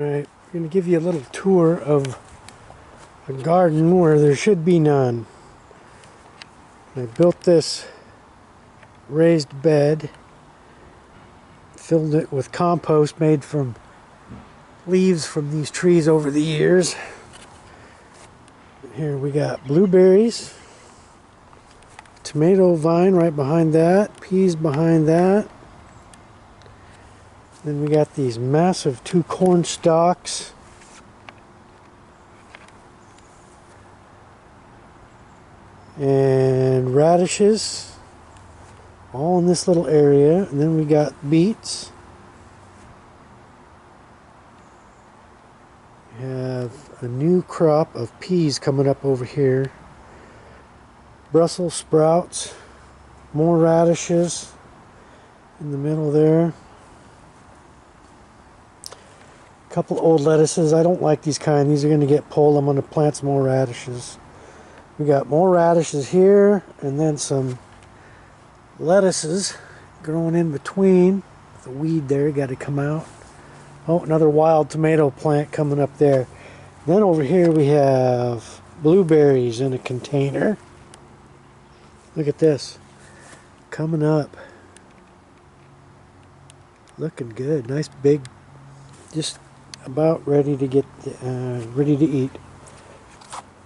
Alright, I'm going to give you a little tour of a garden where there should be none. I built this raised bed, filled it with compost made from leaves from these trees over the years. Here we got blueberries, tomato vine right behind that, peas behind that. Then we got these massive 2 corn stalks. And radishes, all in this little area. And then we got beets. We have a new crop of peas coming up over here. Brussels sprouts, more radishes in the middle there. A couple old lettuces. I don't like these kind. These are going to get pulled. I'm going to plant some more radishes. We got more radishes here, and then some lettuces growing in between. The weed there got to come out. Oh, another wild tomato plant coming up there. Then over here we have blueberries in a container. Look at this. Coming up. Looking good. Nice big, just about ready to get ready to eat.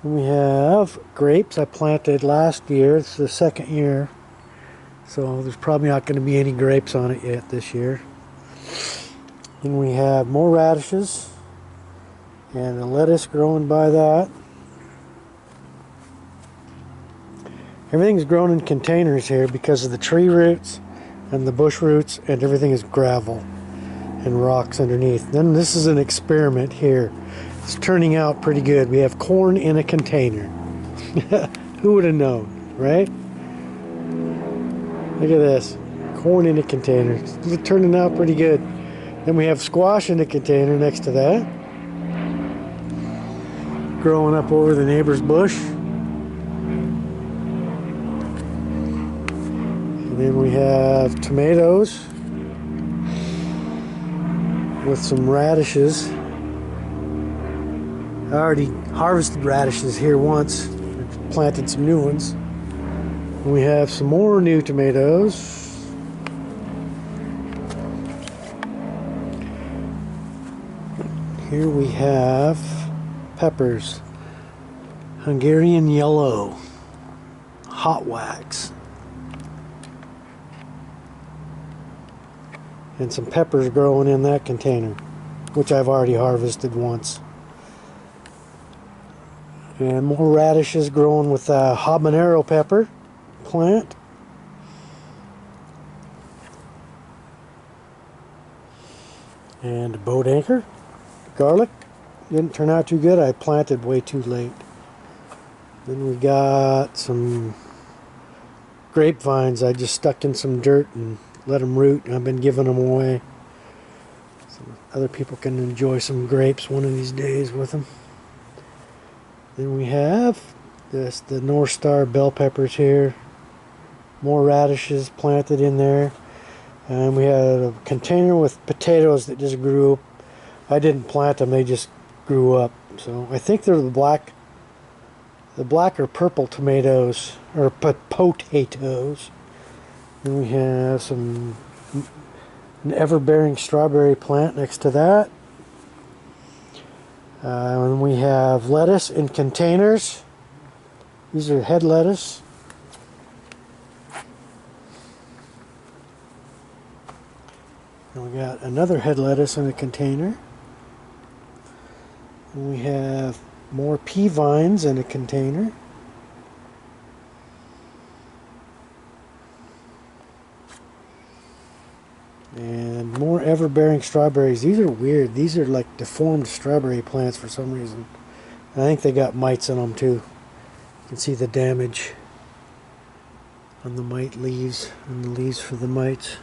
And we have grapes I planted last year. It's the second year, so there's probably not going to be any grapes on it yet this year. And we have more radishes and a lettuce growing by that. Everything's grown in containers here because of the tree roots and the bush roots, and everything is gravel and rocks underneath. Then this is an experiment here. It's turning out pretty good. We have corn in a container. Who would have known, right? Look at this. Corn in a container. It's turning out pretty good. Then we have squash in a container next to that. Growing up over the neighbor's bush. And then we have tomatoes with some radishes. I already harvested radishes here once. Planted some new ones. And we have some more new tomatoes. Here we have peppers. Hungarian yellow. Hot wax. And some peppers growing in that container, which I've already harvested once. And more radishes growing with a habanero pepper plant. And a boat anchor. Garlic. Didn't turn out too good. I planted way too late. Then we got some grapevines I just stuck in some dirt and let them root. I've been giving them away. So other people can enjoy some grapes one of these days with them. Then we have the North Star bell peppers here. More radishes planted in there. And we had a container with potatoes that just grew up. I didn't plant them, they just grew up. So I think they're the black or purple tomatoes, or potatoes. Then we have an ever-bearing strawberry plant next to that. And we have lettuce in containers. These are head lettuce. And we got another head lettuce in a container. And we have more pea vines in a container. And more ever-bearing strawberries. These are weird. These are like deformed strawberry plants for some reason. And I think they got mites in them too. You can see the damage on the mite leaves and the leaves for the mites.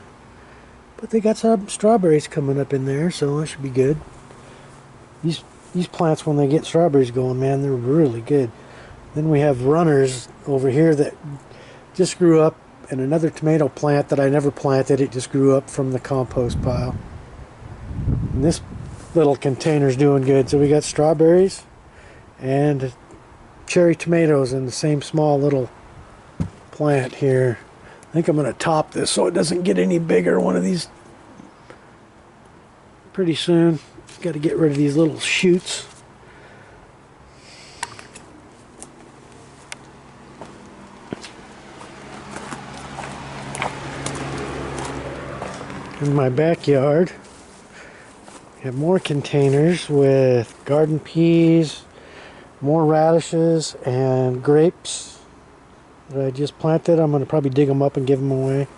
But they got some strawberries coming up in there, so that should be good. These plants, when they get strawberries going, man, they're really good. Then we have runners over here that just grew up, and another tomato plant that I never planted. It just grew up from the compost pile. And this little container's doing good. So we got strawberries and cherry tomatoes in the same small little plant here. I think I'm going to top this so it doesn't get any bigger one of these pretty soon. Got to get rid of these little shoots. In my backyard, I have more containers with garden peas, more radishes, and grapes that I just planted. I'm going to probably dig them up and give them away.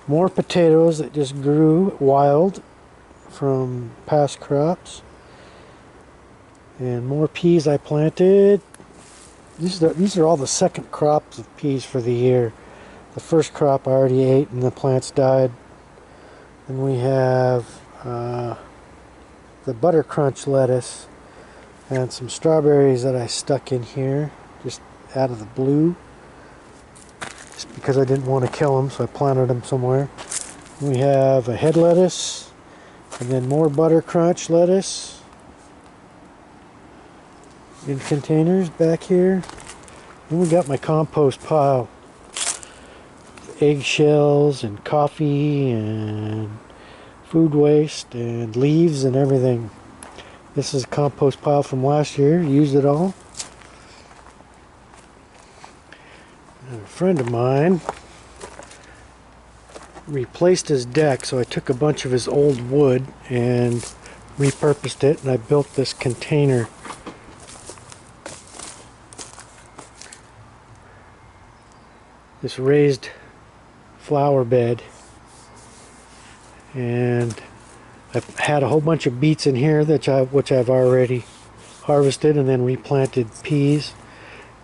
More potatoes that just grew wild from past crops. And more peas I planted. These are all the second crops of peas for the year. The first crop I already ate and the plants died. And we have the butter crunch lettuce and some strawberries that I stuck in here just out of the blue, just because I didn't want to kill them, so I planted them somewhere. We have a head lettuce and then more butter crunch lettuce in containers back here. Then we got my compost pile, eggshells and coffee and food waste and leaves and everything. This is a compost pile from last year. Used it all. And a friend of mine replaced his deck, so I took a bunch of his old wood and repurposed it, and I built this container. This raised flower bed, and I've had a whole bunch of beets in here which I've already harvested and then replanted peas,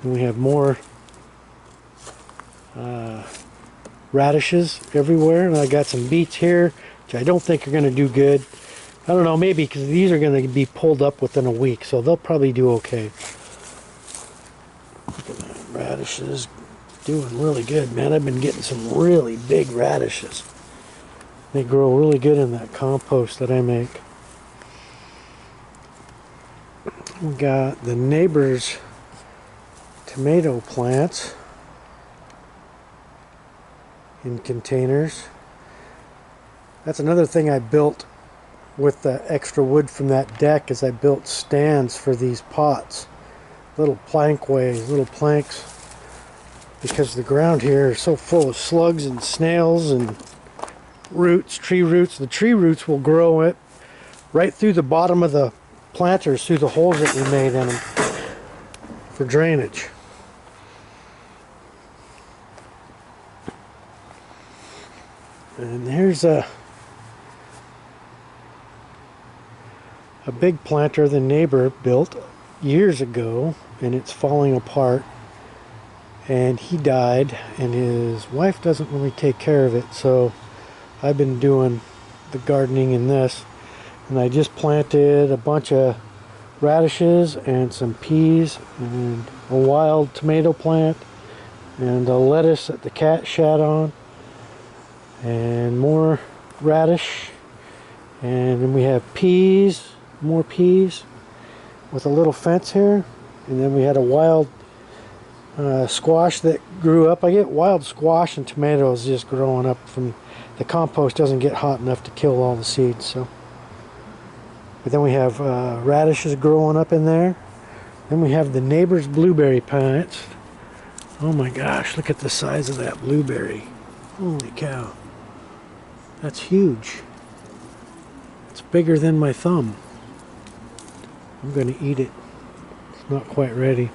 and we have more radishes everywhere, and I got some beets here which I don't think are going to do good. I don't know, maybe, because these are going to be pulled up within a week, so they'll probably do okay. Look at that, radishes doing really good, man. I've been getting some really big radishes. They grow really good in that compost that I make. We got the neighbor's tomato plants in containers. That's another thing I built with the extra wood from that deck, is I built stands for these pots. Little plankways, little planks, because the ground here is so full of slugs and snails and roots, tree roots. The tree roots will grow it right through the bottom of the planters, through the holes that we made in them for drainage. And here's a big planter the neighbor built years ago, and it's falling apart, and he died, and his wife doesn't really take care of it, so I've been doing the gardening in this, and I just planted a bunch of radishes and some peas and a wild tomato plant and a lettuce that the cat shat on and more radish, and then we have peas, more peas with a little fence here, and then we had a wild squash that grew up. I get wild squash and tomatoes just growing up from the compost. Doesn't get hot enough to kill all the seeds, so. But then we have radishes growing up in there. Then we have the neighbor's blueberry plants. Oh my gosh, look at the size of that blueberry. Holy cow. That's huge. It's bigger than my thumb. I'm going to eat it. It's not quite ready.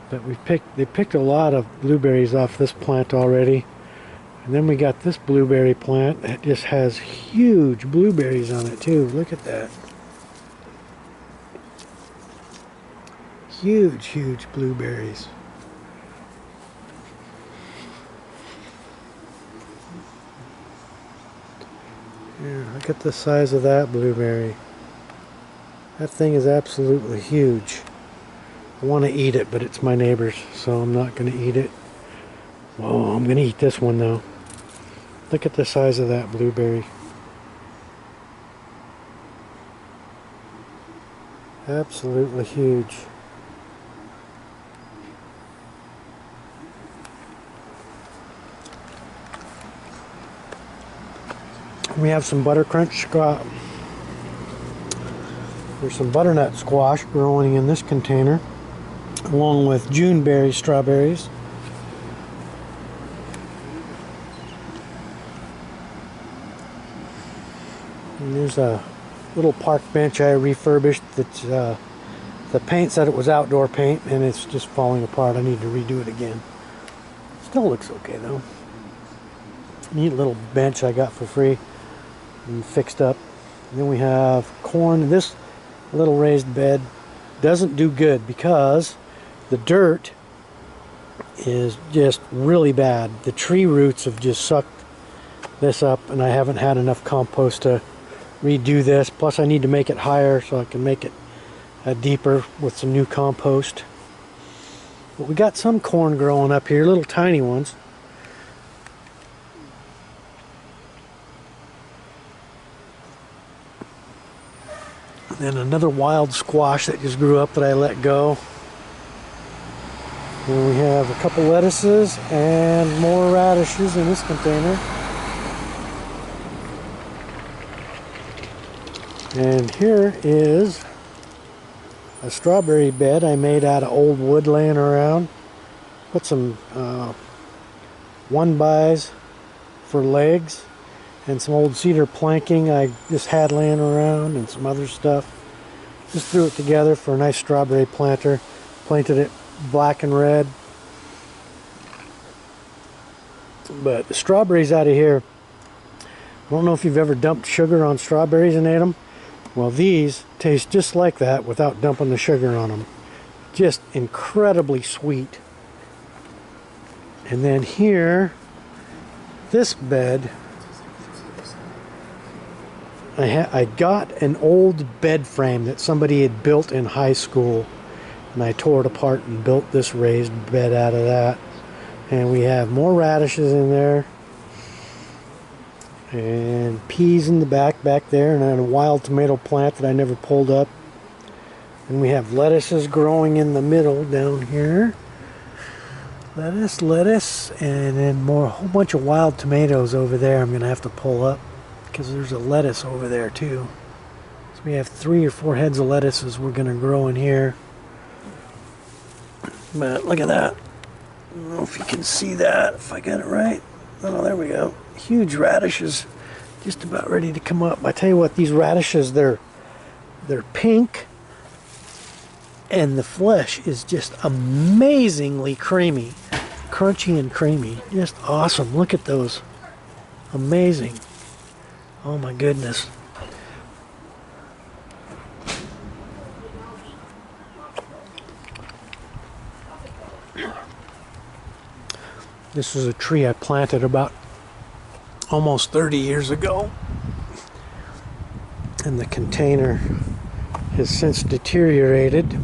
But they picked a lot of blueberries off this plant already. And then we got this blueberry plant that just has huge blueberries on it too. Look at that. Huge, huge blueberries. Yeah, look at the size of that blueberry. That thing is absolutely huge. I want to eat it, but it's my neighbor's, so I'm not going to eat it. Whoa, I'm going to eat this one though. Look at the size of that blueberry. Absolutely huge. We have some buttercrunch squash. There's some butternut squash growing in this container, along with Juneberry strawberries. And there's a little park bench I refurbished that's the paint said it was outdoor paint and it's just falling apart. I need to redo it again. Still looks okay though. Neat little bench I got for free and fixed up. And then we have corn. This little raised bed doesn't do good because the dirt is just really bad. The tree roots have just sucked this up and I haven't had enough compost to redo this. Plus I need to make it higher so I can make it deeper with some new compost. But we got some corn growing up here, little tiny ones. And then another wild squash that just grew up that I let go. And we have a couple lettuces and more radishes in this container. And here is a strawberry bed I made out of old wood laying around. Put some 1x for legs and some old cedar planking I just had laying around and some other stuff. Just threw it together for a nice strawberry planter. Planted it black and red. But the strawberries out of here, I don't know if you've ever dumped sugar on strawberries and ate them. Well, these taste just like that without dumping the sugar on them. Just incredibly sweet. And then here, this bed, I got an old bed frame that somebody had built in high school, and I tore it apart and built this raised bed out of that. And we have more radishes in there. And peas in the back there, and then a wild tomato plant that I never pulled up. And we have lettuces growing in the middle down here. Lettuce, and then a whole bunch of wild tomatoes over there I'm going to have to pull up because there's a lettuce over there too. So we have 3 or 4 heads of lettuces we're going to grow in here. But look at that. I don't know if you can see that, if I got it right. Oh, there we go. Huge radishes, just about ready to come up. I tell you what, these radishes, they're pink, and the flesh is just amazingly creamy, crunchy and creamy. Just awesome. Look at those. Amazing. Oh my goodness. This is a tree I planted about almost 30 years ago, and the container has since deteriorated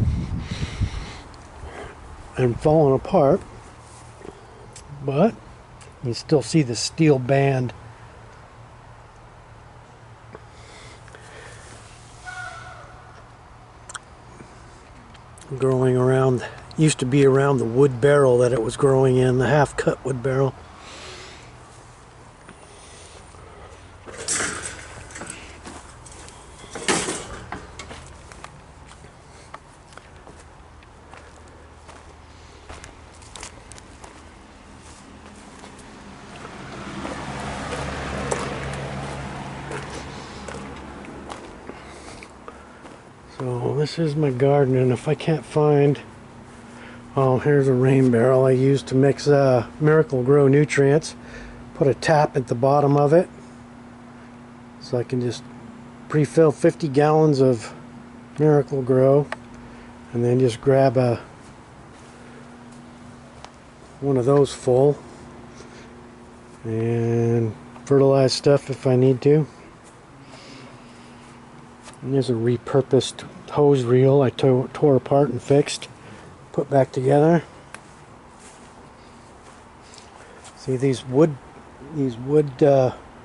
and fallen apart, but you still see the steel band. Growing around, used to be around the wood barrel that it was growing in, the half-cut wood barrel. So this is my garden, and if I can't find, oh, here's a rain barrel I used to mix Miracle Grow nutrients. Put a tap at the bottom of it, so I can just pre-fill 50 gallons of Miracle Grow, and then just grab one of those full, and fertilize stuff if I need to. And there's a repurposed hose reel I tore apart and fixed, put back together. See these wood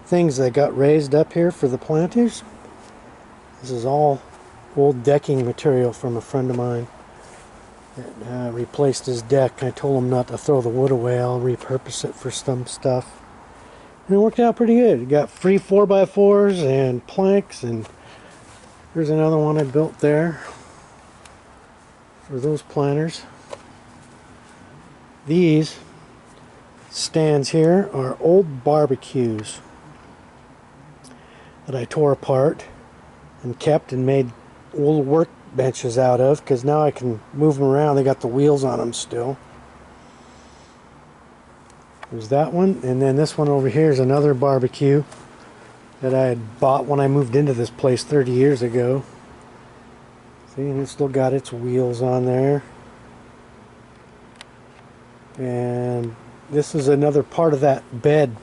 things that got raised up here for the planters? This is all old decking material from a friend of mine that replaced his deck. I told him not to throw the wood away. I'll repurpose it for some stuff. And it worked out pretty good. It got free 4x4s and planks, and here's another one I built there for those planters. These stands here are old barbecues that I tore apart and kept and made old work benches out of, because now I can move them around. They got the wheels on them still. There's that one, and then this one over here is another barbecue that I had bought when I moved into this place 30 years ago. See, and it's still got its wheels on there. And this is another part of that bed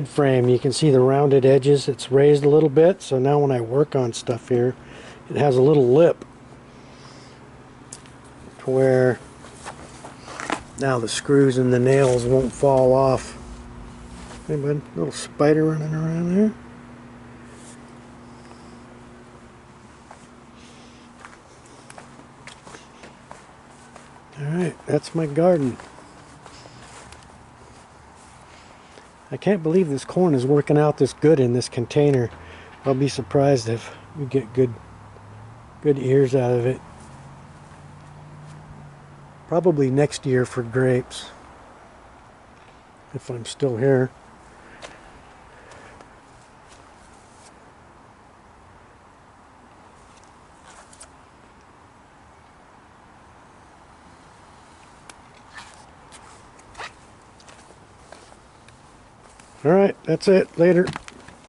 frame. You can see the rounded edges. It's raised a little bit, so now when I work on stuff here, it has a little lip to where now the screws and the nails won't fall off. Hey bud, little spider running around there. Alright, that's my garden. I can't believe this corn is working out this good in this container. I'll be surprised if we get good ears out of it. Probably next year for grapes, if I'm still here. All right, that's it. Later.